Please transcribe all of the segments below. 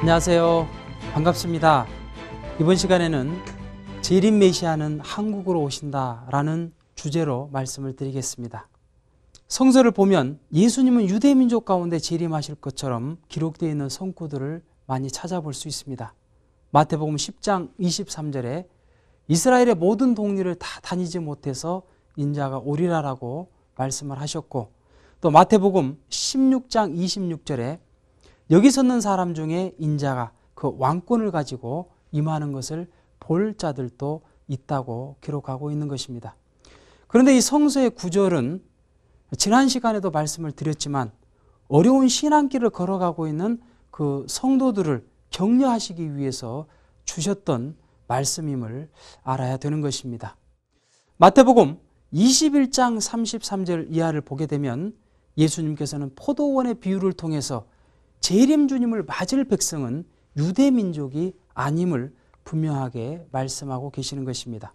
안녕하세요. 반갑습니다. 이번 시간에는 재림 메시아는 한국으로 오신다라는 주제로 말씀을 드리겠습니다. 성서를 보면 예수님은 유대민족 가운데 재림하실 것처럼 기록되어 있는 성구들을 많이 찾아볼 수 있습니다. 마태복음 10장 23절에 이스라엘의 모든 동리를 다 다니지 못해서 인자가 오리라라고 말씀을 하셨고, 또 마태복음 16장 26절에 여기 섰는 사람 중에 인자가 그 왕권을 가지고 임하는 것을 볼 자들도 있다고 기록하고 있는 것입니다. 그런데 이 성서의 구절은 지난 시간에도 말씀을 드렸지만 어려운 신앙길을 걸어가고 있는 그 성도들을 격려하시기 위해서 주셨던 말씀임을 알아야 되는 것입니다. 마태복음 21장 33절 이하를 보게 되면 예수님께서는 포도원의 비유를 통해서 재림 주님을 맞을 백성은 유대 민족이 아님을 분명하게 말씀하고 계시는 것입니다.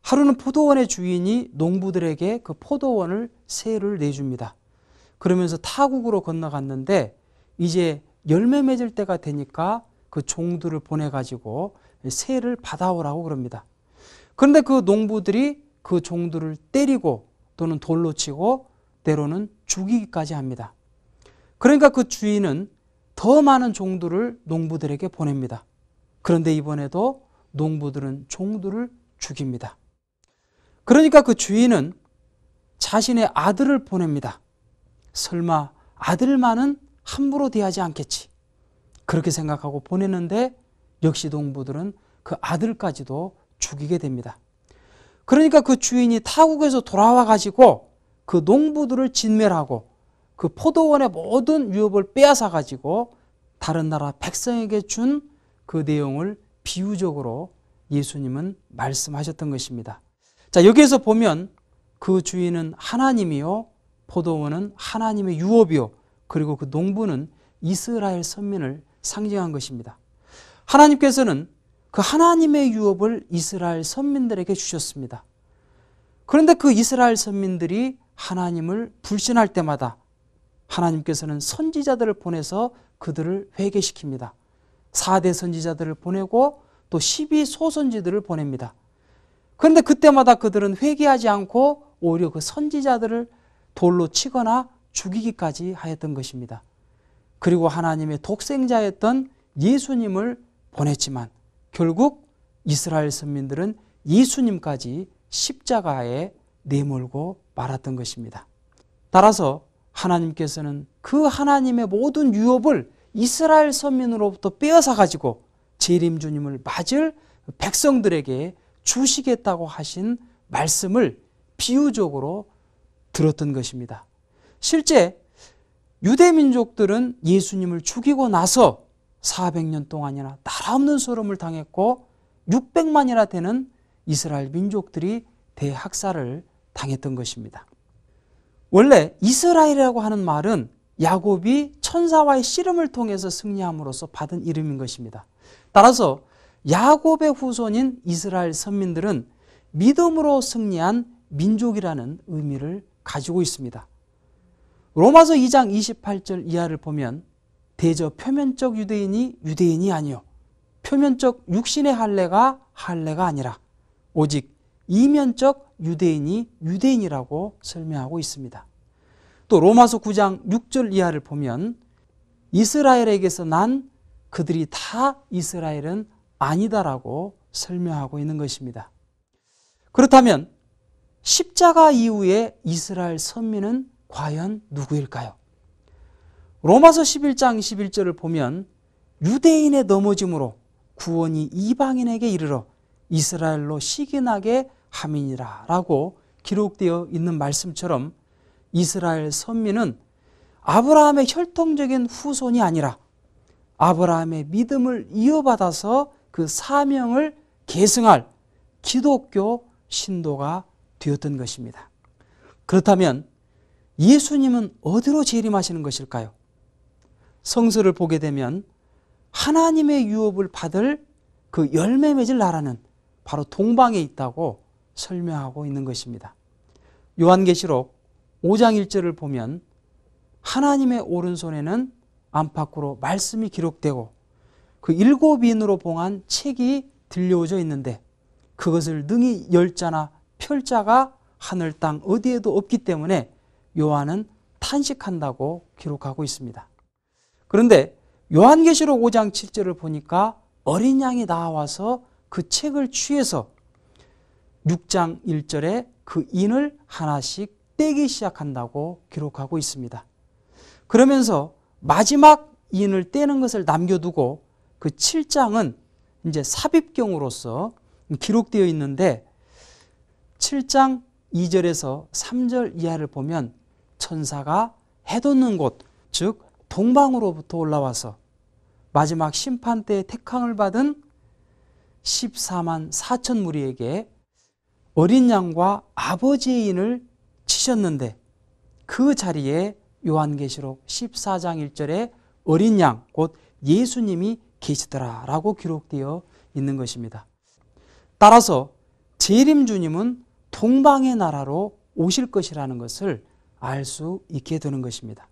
하루는 포도원의 주인이 농부들에게 그 포도원을 세를 내줍니다. 그러면서 타국으로 건너갔는데 이제 열매 맺을 때가 되니까 그 종들을 보내가지고 세를 받아오라고 그럽니다. 그런데 그 농부들이 그 종들을 때리고 또는 돌로 치고 때로는 죽이기까지 합니다. 그러니까 그 주인은 더 많은 종들을 농부들에게 보냅니다. 그런데 이번에도 농부들은 종들을 죽입니다. 그러니까 그 주인은 자신의 아들을 보냅니다. 설마 아들만은 함부로 대하지 않겠지, 그렇게 생각하고 보냈는데 역시 농부들은 그 아들까지도 죽이게 됩니다. 그러니까 그 주인이 타국에서 돌아와 가지고 그 농부들을 진멸하고 그 포도원의 모든 유업을 빼앗아 가지고 다른 나라 백성에게 준 그 내용을 비유적으로 예수님은 말씀하셨던 것입니다. 자, 여기에서 보면 그 주인은 하나님이요, 포도원은 하나님의 유업이요, 그리고 그 농부는 이스라엘 선민을 상징한 것입니다. 하나님께서는 그 하나님의 유업을 이스라엘 선민들에게 주셨습니다. 그런데 그 이스라엘 선민들이 하나님을 불신할 때마다 하나님께서는 선지자들을 보내서 그들을 회개시킵니다. 4대 선지자들을 보내고 또 12소선지들을 보냅니다. 그런데 그때마다 그들은 회개하지 않고 오히려 그 선지자들을 돌로 치거나 죽이기까지 하였던 것입니다. 그리고 하나님의 독생자였던 예수님을 보냈지만 결국 이스라엘 선민들은 예수님까지 십자가에 내몰고 말았던 것입니다. 따라서 하나님께서는 그 하나님의 모든 유업을 이스라엘 선민으로부터 빼앗아 가지고 재림 주님을 맞을 백성들에게 주시겠다고 하신 말씀을 비유적으로 들었던 것입니다. 실제 유대 민족들은 예수님을 죽이고 나서 400년 동안이나 나라 없는 소름을 당했고 600만이나 되는 이스라엘 민족들이 대학살을 당했던 것입니다. 원래 이스라엘이라고 하는 말은 야곱이 천사와의 씨름을 통해서 승리함으로써 받은 이름인 것입니다. 따라서 야곱의 후손인 이스라엘 선민들은 믿음으로 승리한 민족이라는 의미를 가지고 있습니다. 로마서 2장 28절 이하를 보면 대저 표면적 유대인이 유대인이 아니요 표면적 육신의 할례가 할례가 아니라 오직 이면적 유대인이 유대인이라고 설명하고 있습니다. 또 로마서 9장 6절 이하를 보면 이스라엘에게서 난 그들이 다 이스라엘은 아니다라고 설명하고 있는 것입니다. 그렇다면 십자가 이후에 이스라엘 선민은 과연 누구일까요? 로마서 11장 21절을 보면 유대인의 넘어짐으로 구원이 이방인에게 이르러 이스라엘로 시기나게 함이니라 라고 기록되어 있는 말씀처럼 이스라엘 선민은 아브라함의 혈통적인 후손이 아니라 아브라함의 믿음을 이어받아서 그 사명을 계승할 기독교 신도가 되었던 것입니다. 그렇다면 예수님은 어디로 재림하시는 것일까요? 성서를 보게 되면 하나님의 유업을 받을 그 열매 맺을 나라는 바로 동방에 있다고 설명하고 있는 것입니다. 요한계시록 5장 1절을 보면 하나님의 오른손에는 안팎으로 말씀이 기록되고 그 7인으로 봉한 책이 들려오져 있는데 그것을 능히 열 자나 펼 자가 하늘 땅 어디에도 없기 때문에 요한은 탄식한다고 기록하고 있습니다. 그런데 요한계시록 5장 7절을 보니까 어린 양이 나와서 그 책을 취해서 6장 1절에 그 인을 하나씩 떼기 시작한다고 기록하고 있습니다. 그러면서 마지막 인을 떼는 것을 남겨두고 그 7장은 이제 삽입경으로서 기록되어 있는데 7장 2절에서 3절 이하를 보면 천사가 해돋는 곳, 즉 동방으로부터 올라와서 마지막 심판 때의 택함을 받은 14만 4천 무리에게 어린 양과 아버지의 인을 치셨는데 그 자리에 요한계시록 14장 1절에 어린 양, 곧 예수님이 계시더라 라고 기록되어 있는 것입니다. 따라서 재림 주님은 동방의 나라로 오실 것이라는 것을 알 수 있게 되는 것입니다.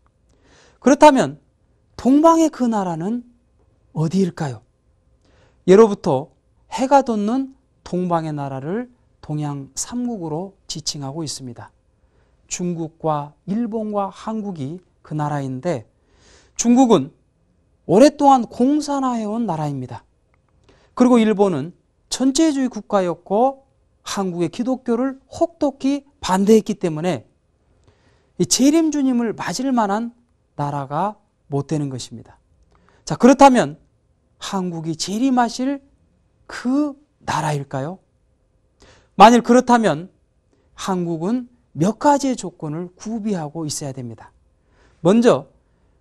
그렇다면 동방의 그 나라는 어디일까요? 예로부터 해가 돋는 동방의 나라를 동양 3국으로 지칭하고 있습니다. 중국과 일본과 한국이 그 나라인데 중국은 오랫동안 공산화해온 나라입니다. 그리고 일본은 전체주의 국가였고 한국의 기독교를 혹독히 반대했기 때문에 이 재림 주님을 맞을 만한 나라가 못 되는 것입니다. 자, 그렇다면 한국이 재림하실 그 나라일까요? 만일 그렇다면 한국은 몇 가지의 조건을 구비하고 있어야 됩니다. 먼저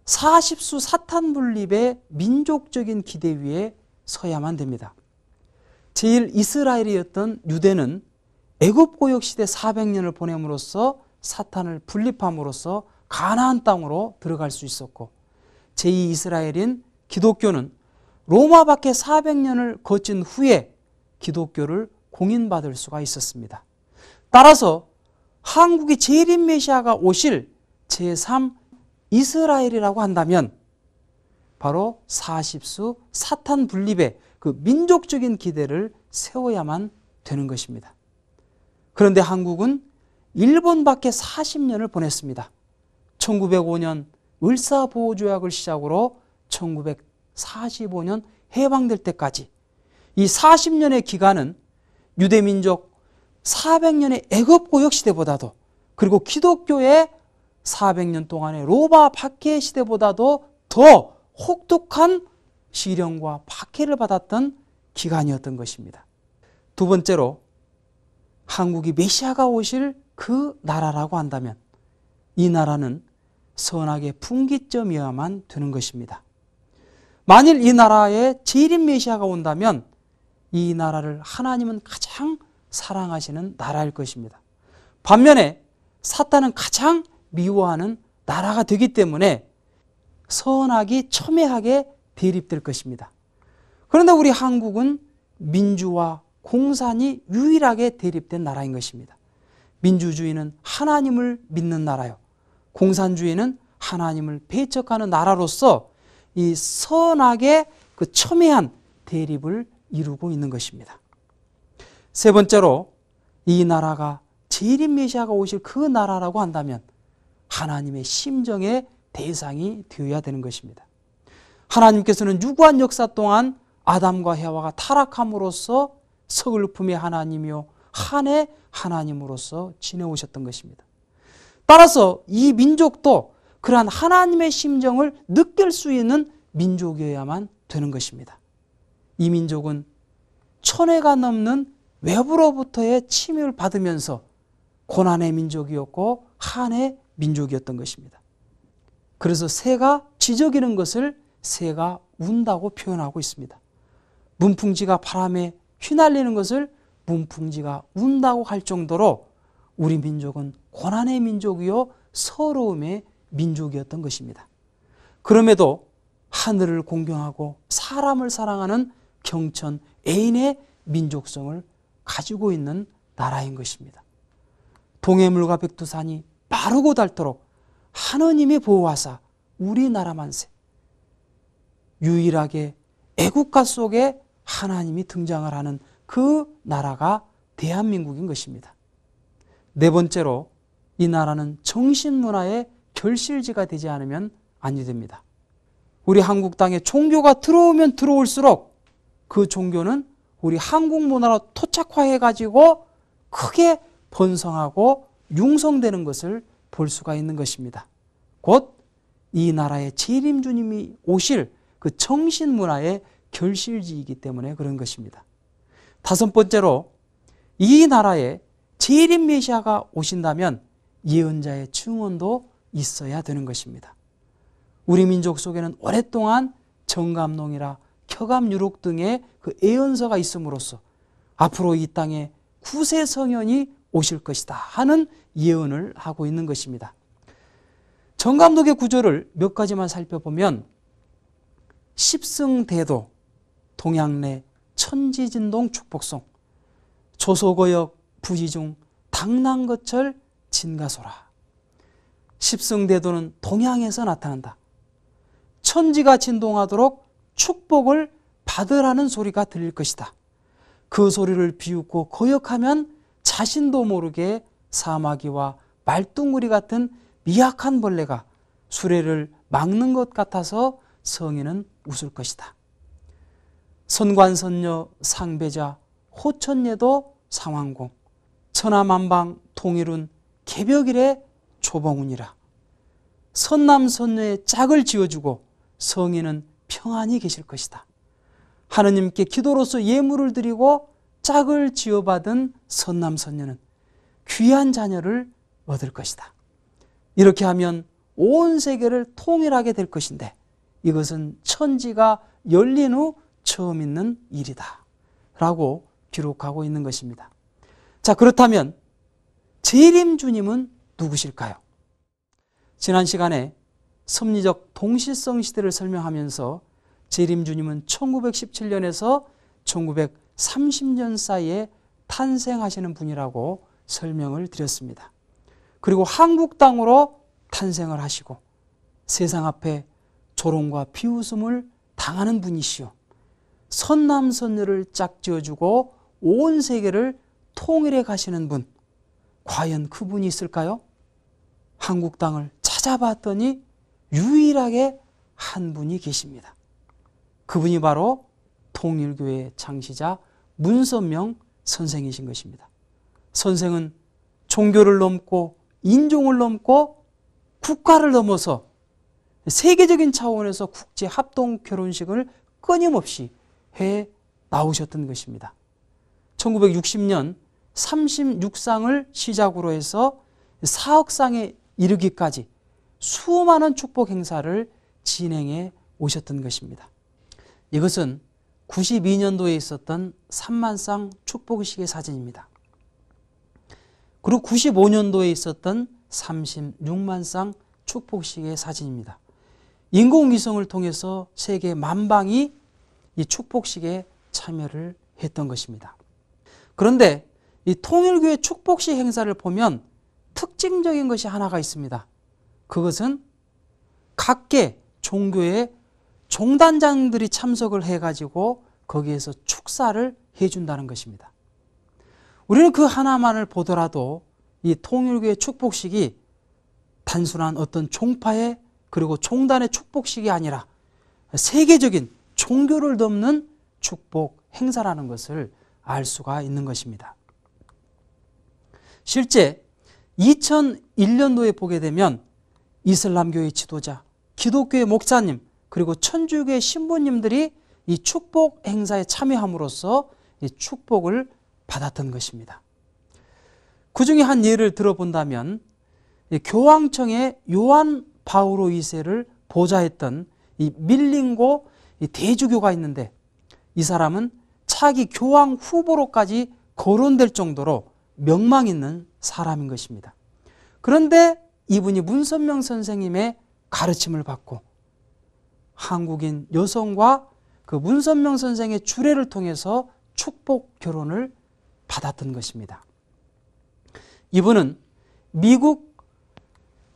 40수 사탄 분립의 민족적인 기대 위에 서야만 됩니다. 제일 이스라엘이었던 유대는 애굽 고역 시대 400년을 보냄으로써 사탄을 분립함으로써 가나안 땅으로 들어갈 수 있었고 제2 이스라엘인 기독교는 로마 밖에 400년을 거친 후에 기독교를 공인받을 수가 있었습니다. 따라서 한국이 재림 메시아가 오실 제3 이스라엘이라고 한다면 바로 40수 사탄 분립의 그 민족적인 기대를 세워야만 되는 것입니다. 그런데 한국은 일본밖에 40년을 보냈습니다. 1905년 을사보호조약을 시작으로 1945년 해방될 때까지 이 40년의 기간은 유대민족 400년의 애굽고역 시대보다도 그리고 기독교의 400년 동안의 로마 박해 시대보다도 더 혹독한 시련과 박해를 받았던 기간이었던 것입니다. 두 번째로 한국이 메시아가 오실 그 나라라고 한다면 이 나라는 선악의 분기점이어야만 되는 것입니다. 만일 이 나라에 재림 메시아가 온다면 이 나라를 하나님은 가장 사랑하시는 나라일 것입니다. 반면에 사탄은 가장 미워하는 나라가 되기 때문에 선악이 첨예하게 대립될 것입니다. 그런데 우리 한국은 민주와 공산이 유일하게 대립된 나라인 것입니다. 민주주의는 하나님을 믿는 나라요. 공산주의는 하나님을 배척하는 나라로서 이 선악의 그 첨예한 대립을 이루고 있는 것입니다. 세 번째로 이 나라가 재림 메시아가 오실 그 나라라고 한다면 하나님의 심정의 대상이 되어야 되는 것입니다. 하나님께서는 유구한 역사 동안 아담과 해와가 타락함으로써 서글픔의 하나님이요 한의 하나님으로서 지내오셨던 것입니다. 따라서 이 민족도 그러한 하나님의 심정을 느낄 수 있는 민족이어야만 되는 것입니다. 이 민족은 천회가 넘는 외부로부터의 침입을 받으면서 고난의 민족이었고 한의 민족이었던 것입니다. 그래서 새가 지저귀는 것을 새가 운다고 표현하고 있습니다. 문풍지가 바람에 휘날리는 것을 문풍지가 운다고 할 정도로 우리 민족은 고난의 민족이요 서러움의 민족이었던 것입니다. 그럼에도 하늘을 공경하고 사람을 사랑하는 경천 애인의 민족성을 가지고 있는 나라인 것입니다. 동해물과 백두산이 마르고 닳도록 하느님이 보호하사 우리나라 만세 유일하게 애국가 속에 하나님이 등장을 하는 그 나라가 대한민국인 것입니다. 네 번째로 이 나라는 정신문화의 결실지가 되지 않으면 아니 됩니다. 우리 한국 땅에 종교가 들어오면 들어올수록 그 종교는 우리 한국 문화로 토착화해가지고 크게 번성하고 융성되는 것을 볼 수가 있는 것입니다. 곧 이 나라의 재림주님이 오실 그 정신문화의 결실지이기 때문에 그런 것입니다. 다섯 번째로 이 나라에 재림 메시아가 오신다면 예언자의 증언도 있어야 되는 것입니다. 우리 민족 속에는 오랫동안 정감농이라 켜감유록 등의 그 예언서가 있음으로써 앞으로 이 땅에 구세 성현이 오실 것이다 하는 예언을 하고 있는 것입니다. 정감독의 구조를 몇 가지만 살펴보면 십승대도, 동양내 천지진동 축복송, 조소거역 부지중 당난거철 진가소라. 십승대도는 동양에서 나타난다. 천지가 진동하도록 축복을 받으라는 소리가 들릴 것이다. 그 소리를 비웃고 거역하면 자신도 모르게 사마귀와 말뚱구리 같은 미약한 벌레가 수레를 막는 것 같아서 성인은 웃을 것이다. 선관선녀 상배자 호천예도 상왕공 천하만방 통일운 개벽일의 초봉운이라. 선남선녀의 짝을 지어주고 성인은 평안히 계실 것이다. 하느님께 기도로서 예물을 드리고 짝을 지어받은 선남선녀는 귀한 자녀를 얻을 것이다. 이렇게 하면 온 세계를 통일하게 될 것인데 이것은 천지가 열린 후 처음 있는 일이다 라고 기록하고 있는 것입니다. 자, 그렇다면 재림주님은 누구실까요? 지난 시간에 섭리적 동시성 시대를 설명하면서 재림주님은 1917년에서 1930년 사이에 탄생하시는 분이라고 설명을 드렸습니다. 그리고 한국 땅으로 탄생을 하시고 세상 앞에 조롱과 비웃음을 당하는 분이시요 선남선녀를 짝지어주고 온 세계를 통일해 가시는 분, 과연 그분이 있을까요? 한국 땅을 찾아봤더니 유일하게 한 분이 계십니다. 그분이 바로 통일교회의 창시자 문선명 선생이신 것입니다. 선생은 종교를 넘고 인종을 넘고 국가를 넘어서 세계적인 차원에서 국제 합동 결혼식을 끊임없이 해 나오셨던 것입니다. 1960년 36상을 시작으로 해서 4억상에 이르기까지 수많은 축복 행사를 진행해 오셨던 것입니다. 이것은 92년도에 있었던 3만상 축복식의 사진입니다. 그리고 95년도에 있었던 36만상 축복식의 사진입니다. 인공위성을 통해서 세계 만방이 이 축복식에 참여를 했던 것입니다. 그런데 이 통일교회 축복식 행사를 보면 특징적인 것이 하나가 있습니다. 그것은 각계 종교의 종단장들이 참석을 해가지고 거기에서 축사를 해준다는 것입니다. 우리는 그 하나만을 보더라도 이 통일교회 축복식이 단순한 어떤 종파의 그리고 종단의 축복식이 아니라 세계적인 종교를 넘는 축복 행사라는 것을 알 수가 있는 것입니다. 실제 2001년도에 보게 되면 이슬람교의 지도자, 기독교의 목사님, 그리고 천주교의 신부님들이 이 축복 행사에 참여함으로써 이 축복을 받았던 것입니다. 그 중에 한 예를 들어본다면 교황청의 요한 바오로 2세를 보좌했던 이 밀링고 대주교가 있는데 이 사람은 차기 교황 후보로까지 거론될 정도로 명망 있는 사람인 것입니다. 그런데 이분이 문선명 선생님의 가르침을 받고 한국인 여성과 그 문선명 선생의 주례를 통해서 축복 결혼을 받았던 것입니다. 이분은 미국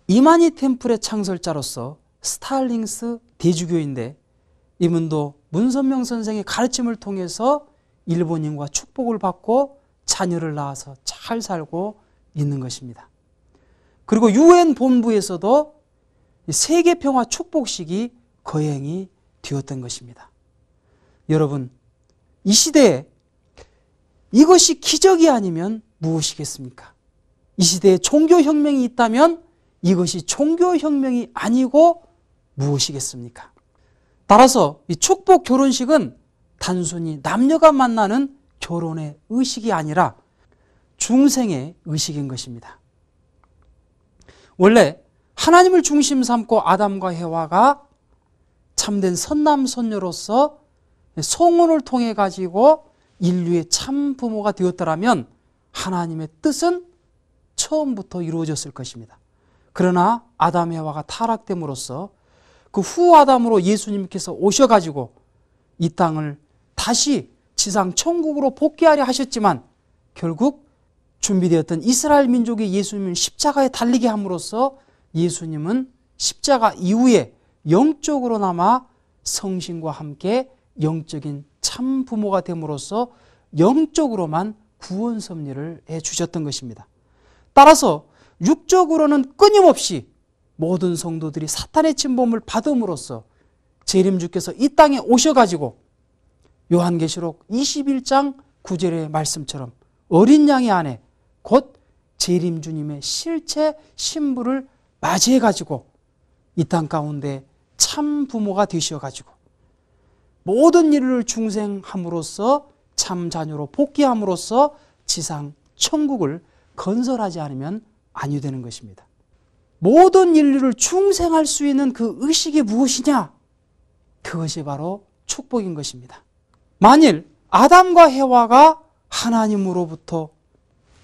이마니 템플의 창설자로서 스탈링스 대주교인데 이분도 문선명 선생의 가르침을 통해서 일본인과 축복을 받고 자녀를 낳아서 잘 살고 있는 것입니다. 그리고 유엔 본부에서도 세계평화 축복식이 거행이 되었던 것입니다. 여러분, 이 시대에 이것이 기적이 아니면 무엇이겠습니까? 이 시대에 종교혁명이 있다면 이것이 종교혁명이 아니고 무엇이겠습니까? 따라서 이 축복 결혼식은 단순히 남녀가 만나는 결혼의 의식이 아니라 중생의 의식인 것입니다. 원래 하나님을 중심 삼고 아담과 해와가 참된 선남선녀로서 성혼을 통해 가지고 인류의 참 부모가 되었더라면 하나님의 뜻은 처음부터 이루어졌을 것입니다. 그러나 아담 해와가 타락됨으로써 그 후 아담으로 예수님께서 오셔가지고 이 땅을 다시 지상 천국으로 복귀하려 하셨지만 결국 준비되었던 이스라엘 민족이 예수님을 십자가에 달리게 함으로써 예수님은 십자가 이후에 영적으로나마 성신과 함께 영적인 참 부모가 됨으로써 영적으로만 구원 섭리를 해주셨던 것입니다. 따라서 육적으로는 끊임없이 모든 성도들이 사탄의 침범을 받음으로써 재림주께서 이 땅에 오셔가지고 요한계시록 21장 9절의 말씀처럼 어린 양의 안에 곧 재림주님의 실체 신부를 맞이해가지고 이 땅 가운데 참 부모가 되셔가지고 모든 일을 중생함으로써 참 자녀로 복귀함으로써 지상 천국을 건설하지 않으면 아니 되는 것입니다. 모든 인류를 중생할 수 있는 그 의식이 무엇이냐? 그것이 바로 축복인 것입니다. 만일 아담과 해와가 하나님으로부터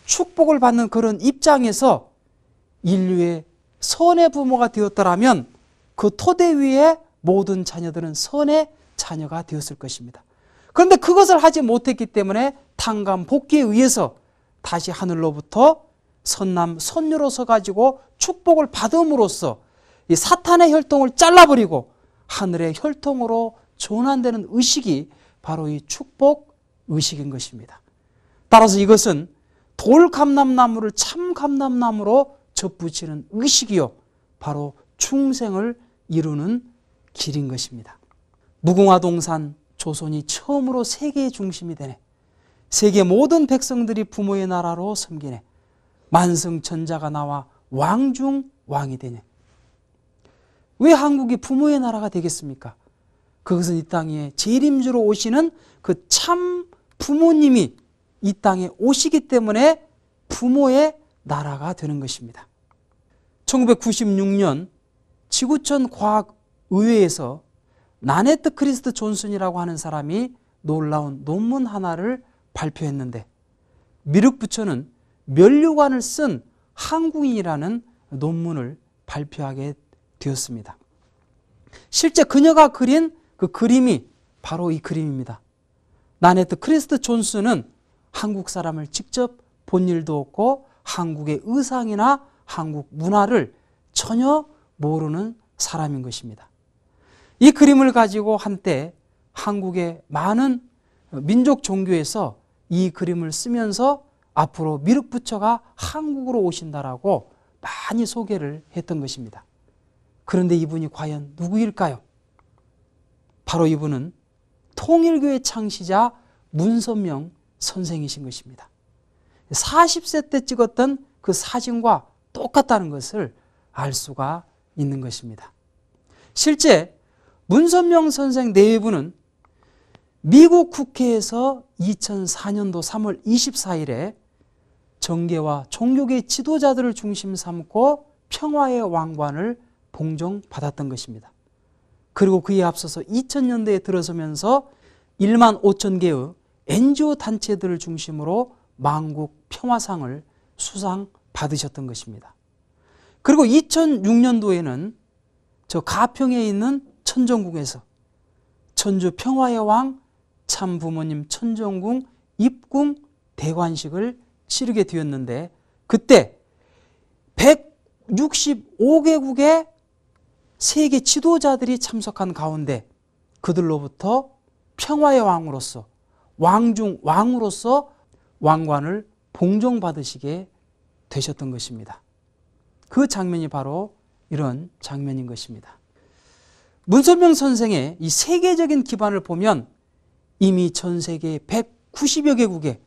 축복을 받는 그런 입장에서 인류의 선의 부모가 되었더라면 그 토대 위에 모든 자녀들은 선의 자녀가 되었을 것입니다. 그런데 그것을 하지 못했기 때문에 탕감 복귀에 의해서 다시 하늘로부터 선남 선녀로 서가지고 축복을 받음으로써 이 사탄의 혈통을 잘라버리고 하늘의 혈통으로 전환되는 의식이 바로 이 축복 의식인 것입니다. 따라서 이것은 돌감람나무를 참감람나무로 접붙이는 의식이요 바로 충생을 이루는 길인 것입니다. 무궁화동산 조선이 처음으로 세계의 중심이 되네. 세계 모든 백성들이 부모의 나라로 섬기네. 만성천자가 나와 왕중 왕이 되네. 왜 한국이 부모의 나라가 되겠습니까? 그것은 이 땅에 재림주로 오시는 그 참 부모님이 이 땅에 오시기 때문에 부모의 나라가 되는 것입니다. 1996년 지구촌 과학의회에서 나네트 크리스트 존슨이라고 하는 사람이 놀라운 논문 하나를 발표했는데 미륵 부처는 면류관을 쓴 한국인이라는 논문을 발표하게 되었습니다. 실제 그녀가 그린 그 그림이 바로 이 그림입니다. 나네트 크리스트 존슨은 한국 사람을 직접 본 일도 없고 한국의 의상이나 한국 문화를 전혀 모르는 사람인 것입니다. 이 그림을 가지고 한때 한국의 많은 민족 종교에서 이 그림을 쓰면서 앞으로 미륵부처가 한국으로 오신다라고 많이 소개를 했던 것입니다. 그런데 이분이 과연 누구일까요? 바로 이분은 통일교의 창시자 문선명 선생이신 것입니다. 40세 때 찍었던 그 사진과 똑같다는 것을 알 수가 있는 것입니다. 실제 문선명 선생 내외부는 미국 국회에서 2004년도 3월 24일에 정계와 종교계 지도자들을 중심 삼고 평화의 왕관을 봉정받았던 것입니다. 그리고 그에 앞서서 2000년대에 들어서면서 1만 5천 개의 NGO 단체들을 중심으로 만국 평화상을 수상받으셨던 것입니다. 그리고 2006년도에는 저 가평에 있는 천정궁에서 천주 평화의 왕 참부모님 천정궁 입궁 대관식을 치르게 되었는데 그때 165개국의 세계 지도자들이 참석한 가운데 그들로부터 평화의 왕으로서 왕중 왕으로서 왕관을 봉종받으시게 되셨던 것입니다. 그 장면이 바로 이런 장면인 것입니다. 문선명 선생의 이 세계적인 기반을 보면 이미 전 세계 190여 개국에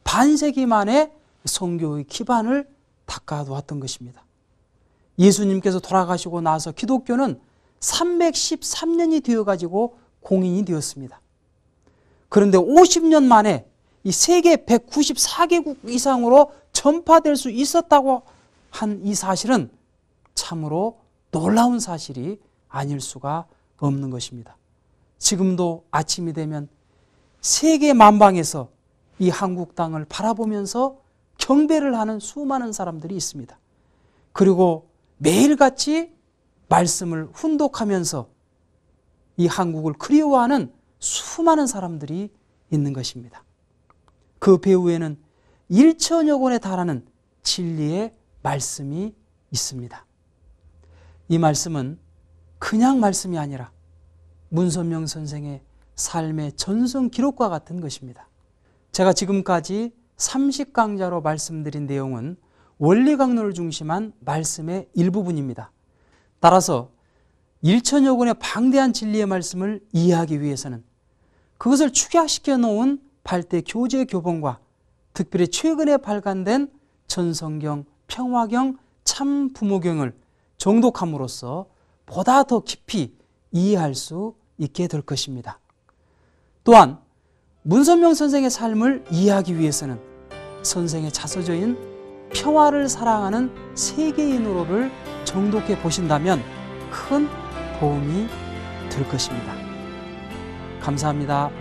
반세기 만에 선교의 기반을 닦아놓았던 것입니다. 예수님께서 돌아가시고 나서 기독교는 313년이 되어가지고 공인이 되었습니다. 그런데 50년 만에 이 세계 194개국 이상으로 전파될 수 있었다고 한 이 사실은 참으로 놀라운 사실이 아닐 수가 없는 것입니다. 지금도 아침이 되면 세계 만방에서 이 한국 땅을 바라보면서 경배를 하는 수많은 사람들이 있습니다. 그리고 매일같이 말씀을 훈독하면서 이 한국을 그리워하는 수많은 사람들이 있는 것입니다. 그 배후에는 1천여 권에 달하는 진리의 말씀이 있습니다. 이 말씀은 그냥 말씀이 아니라 문선명 선생의 삶의 전성 기록과 같은 것입니다. 제가 지금까지 30강좌로 말씀드린 내용은 원리 강론을 중심한 말씀의 일부분입니다. 따라서 1천여 권의 방대한 진리의 말씀을 이해하기 위해서는 그것을 축약시켜 놓은 8대 교재 교본과 특별히 최근에 발간된 전성경, 평화경, 참부모경을 정독함으로써 보다 더 깊이 이해할 수 있게 될 것입니다. 또한 문선명 선생의 삶을 이해하기 위해서는 선생의 자서전인 평화를 사랑하는 세계인으로를 정독해 보신다면 큰 도움이 될 것입니다. 감사합니다.